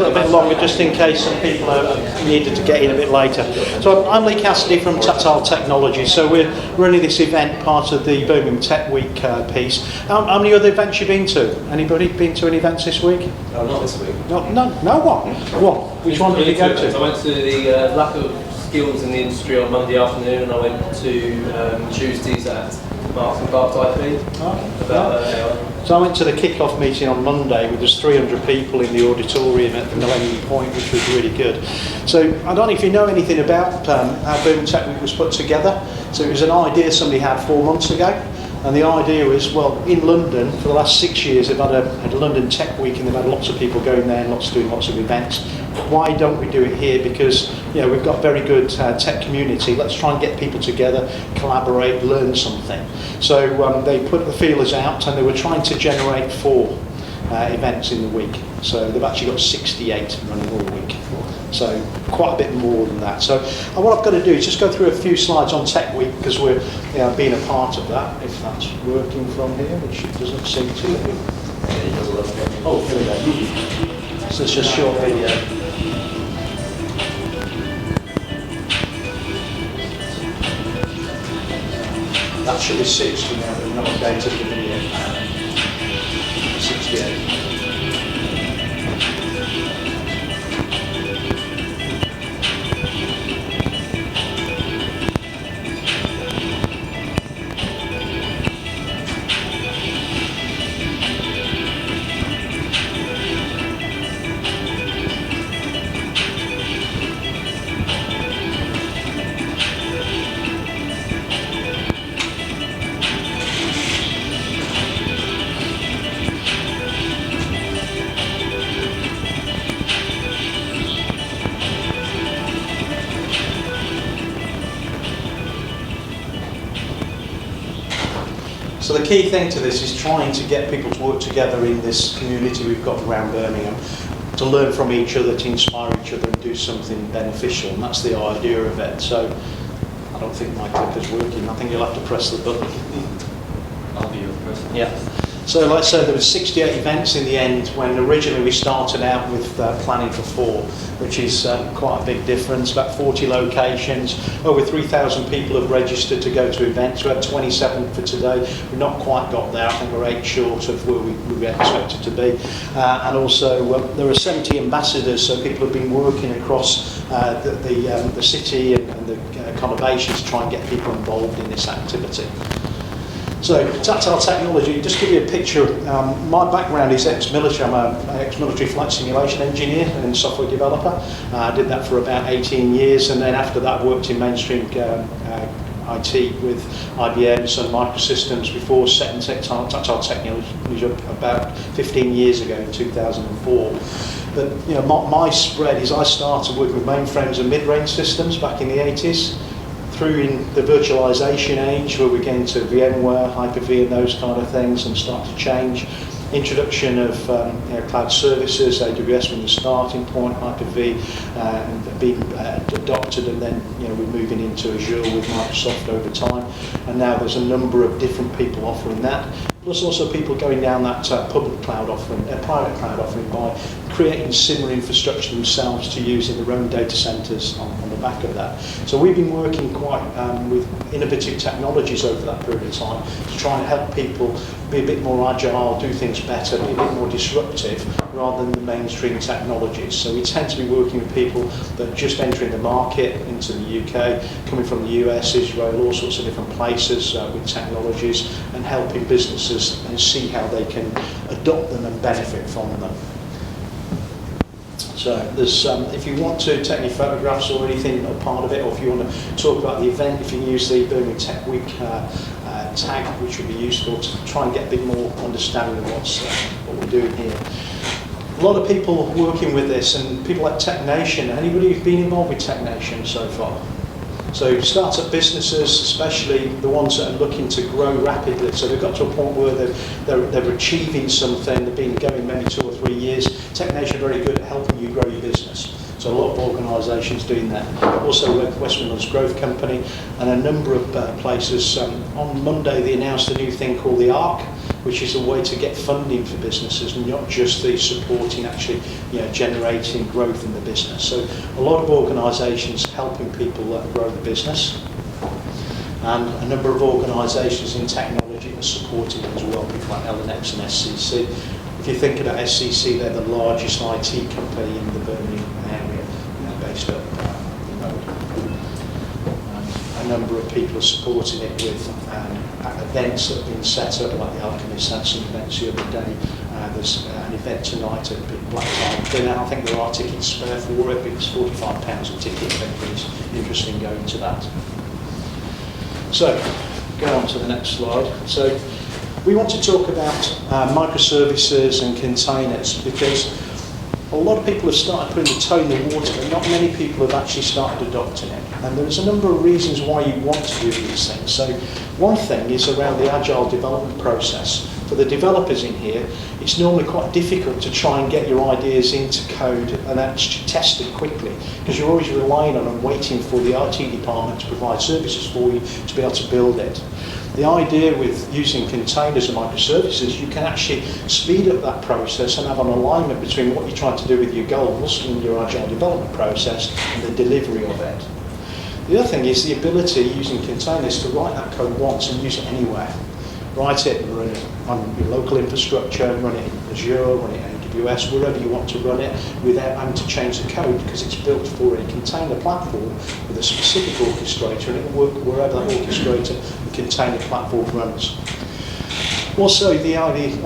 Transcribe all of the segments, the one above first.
little bit longer just in case some people needed to get in a bit later. So I'm Lee Cassidy from Tactile Technologies. So we're running this event, part of the BirminghamTech Week piece. How many other events you been to? Anybody been to any events this week? No, not this week. No one? What? Which one did you go to? I went to the lack of skills in the industry on Monday afternoon, and I went to Tuesdays at Marks and Barks IP. So I went to the kick-off meeting on Monday with just 300 people in the auditorium at the Millennium Point, which was really good. So I don't know if you know anything about how BirminghamTech Week was put together. So it was an idea somebody had 4 months ago. And the idea was, well, in London, for the last 6 years, they've had a London Tech Week, and they've had lots of people going there and doing lots of events. Why don't we do it here? Because we've got a very good tech community. Let's try and get people together, collaborate, learn something. So they put the feelers out, and they were trying to generate 4 events in the week. So they've actually got 68 running all week. So quite a bit more than that. So what I've got to do is just go through a few slides on Tech Week, because we're being a part of that, if that's working from here, which it doesn't seem to. Oh, here we go. So it's just a short video. That should be 60 now, but not updated the video. 68. So the key thing to this is trying to get people to work together in this community we've got around Birmingham, to learn from each other, to inspire each other and do something beneficial, and that's the idea of it. So I don't think my clicker's working. I think you'll have to press the button. I'll be your person. Yeah. So like I said, there were 68 events in the end, when originally we started out with planning for 4, which is quite a big difference. About 40 locations, over 3,000 people have registered to go to events. We had 27 for today. We've not quite got there. I think we're 8 short of where we expected to be. And also there are 70 ambassadors, so people have been working across the city and the conurbations to try and get people involved in this activity. So, Tactile Technology, just give you a picture. My background is ex-military. I'm an ex-military flight simulation engineer and software developer. I did that for about 18 years, and then after that worked in mainstream IT with IBM, Sun Microsystems, before setting Tactile Technology up about 15 years ago in 2004. But my spread is I started working with mainframes and mid-range systems back in the 80s. Through in the virtualization age, where we're getting to VMware, Hyper-V and those kind of things, and start to change. Introduction of cloud services, AWS from the starting point, Hyper-V being adopted, and then we're moving into Azure with Microsoft over time. And now there's a number of different people offering that. Plus also people going down that public cloud offering, private cloud offering, by creating similar infrastructure themselves to use in their own data centers on the back of that. So we've been working quite with innovative technologies over that period of time to try and help people be a bit more agile, do things better, be a bit more disruptive, rather than the mainstream technologies. So we tend to be working with people that are just entering the market into the UK, coming from the US, Israel, all sorts of different places with technologies, and helping businesses and see how they can adopt them and benefit from them. So there's, if you want to take any photographs or anything or part of it, or if you want to talk about the event, if you can use the BirminghamTech Week tag, which would be useful to try and get a bit more understanding of what we're doing here. A lot of people working with this, and people like Tech Nation. Anybody who's been involved with Tech Nation so far? So startup businesses, especially the ones that are looking to grow rapidly, so they've got to a point where they're achieving something, they've been going maybe 2 or 3 years. Tech Nation are very good at helping you grow your business. So a lot of organisations doing that. Also West Midlands Growth Company and a number of places. On Monday they announced a new thing called the ARC, which is a way to get funding for businesses, and not just the supporting, actually generating growth in the business. So a lot of organisations helping people grow the business, and a number of organisations in technology are supporting it as well, people like LNX and SCC. If you think about SCC, they're the largest IT company in the Birmingham area, based up the road. A number of people are supporting it with events that have been set up, like the Alchemist had some events the other day. There's an event tonight at Black Tie Dinner. I think there are tickets spare for it, but it's £45 a ticket if anybody's interested in going to that. So, go on to the next slide. So, we want to talk about microservices and containers, because a lot of people have started putting the toe in the water, but not many people have actually started adopting it. And there's a number of reasons why you want to do these things. So one thing is around the agile development process. For the developers in here, it's normally quite difficult to try and get your ideas into code and actually test it quickly, because you're always relying on and waiting for the IT department to provide services for you to be able to build it. The idea with using containers and microservices, you can actually speed up that process and have an alignment between what you're trying to do with your goals in your agile development process and the delivery of it. The other thing is the ability, using containers, to write that code once and use it anywhere. Write it and run it on your local infrastructure, run it in Azure, run it in AWS, wherever you want to run it, without having to change the code, because it's built for a container platform with a specific orchestrator, and it will work wherever that orchestrator and container platform runs. Also, the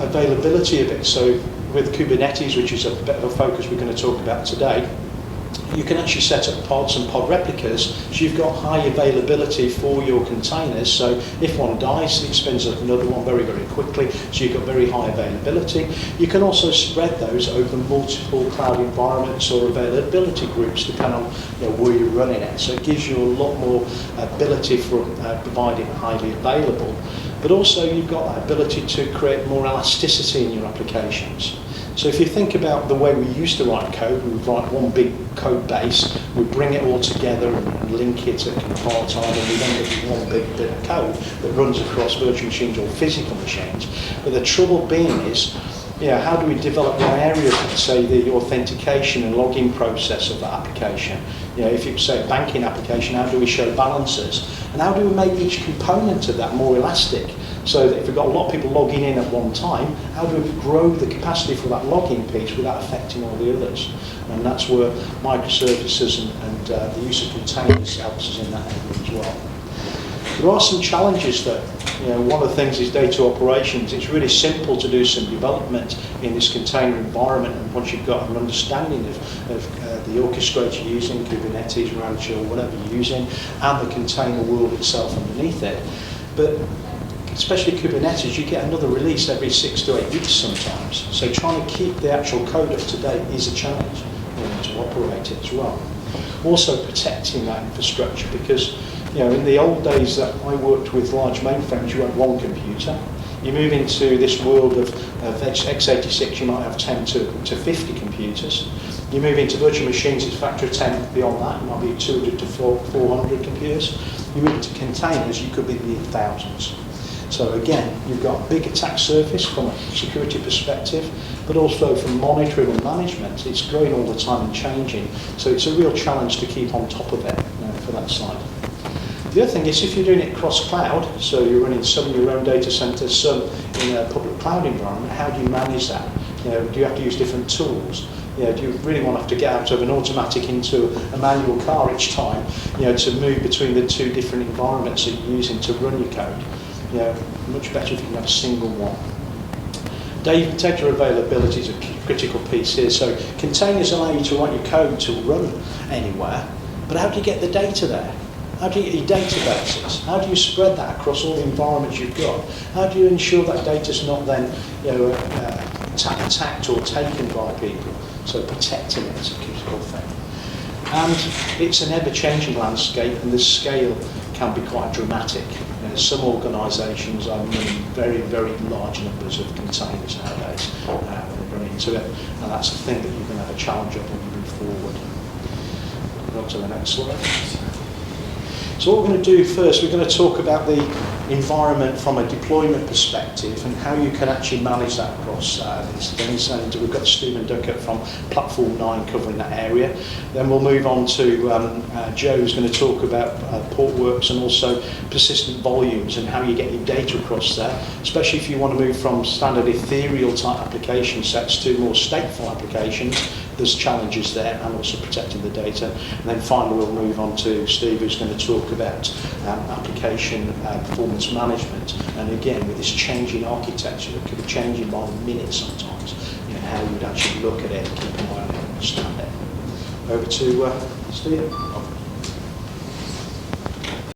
availability of it. So with Kubernetes, which is a bit of a focus we're going to talk about today, you can actually set up pods and pod replicas, so you've got high availability for your containers. So if one dies, it spins up another one very, very quickly, so you've got very high availability. You can also spread those over multiple cloud environments or availability groups, depending on where you're running it. So it gives you a lot more ability for providing highly available. But also you've got that ability to create more elasticity in your applications. So if you think about the way we used to write code, we would write one big code base, we'd bring it all together and link it and compile and we'd end up with one big bit of code that runs across virtual machines or physical machines. But the trouble being is, how do we develop one area, say the authentication and logging process of that application? If you say a banking application, how do we show balances? And how do we make each component of that more elastic? So that if we've got a lot of people logging in at one time, how do we grow the capacity for that logging piece without affecting all the others? And that's where microservices and the use of containers helps us in that area as well. There are some challenges though. One of the things is data operations. It's really simple to do some development in this container environment, and once you've got an understanding of the orchestrator you're using, Kubernetes, Rancher, or whatever you're using, and the container world itself underneath it. But especially Kubernetes, you get another release every 6 to 8 weeks sometimes. So trying to keep the actual code up to date is a challenge to operate it as well. Also protecting that infrastructure, because in the old days that I worked with large mainframes, you had one computer. You move into this world of x86, you might have 10 to 50 computers. You move into virtual machines, it's a factor of 10 beyond that, it might be 200 to 400 computers. You move into containers, you could be in thousands. So again, you've got a big attack surface from a security perspective, but also from monitoring and management. It's growing all the time and changing. So it's a real challenge to keep on top of it for that side. The other thing is, if you're doing it cross-cloud, so you're running some in your own data centers, some in a public cloud environment, how do you manage that? Do you have to use different tools? Do you really want to have to get out of an automatic into a manual car each time, to move between the two different environments that you're using to run your code? Much better if you can have a single one. Data availability is a critical piece here. So containers allow you to write your code to run anywhere, but how do you get the data there? How do you get your databases? How do you spread that across all the environments you've got? How do you ensure that data's not then attacked or taken by people? So protecting it is a critical thing. And it's an ever-changing landscape, and the scale can be quite dramatic. Some organisations are running very, very large numbers of containers nowadays when they run into it, and that's the thing that you're going to have a challenge of when you move forward. Go on to the next slide. So what we're going to do first, we're going to talk about the environment from a deployment perspective and how you can actually manage that across these things. And we've got Stephen Duckett from Platform 9 covering that area. Then we'll move on to Joe, who's going to talk about Portworx and also persistent volumes and how you get your data across there, especially if you want to move from standard ethereal type application sets to more stateful applications. There's challenges there, and also protecting the data. And then finally we'll move on to Steve, who's going to talk about application performance management. And again, with this changing architecture, it could be changing by the minute sometimes, how you would actually look at it and keep an eye on it and understand it. Over to Steve.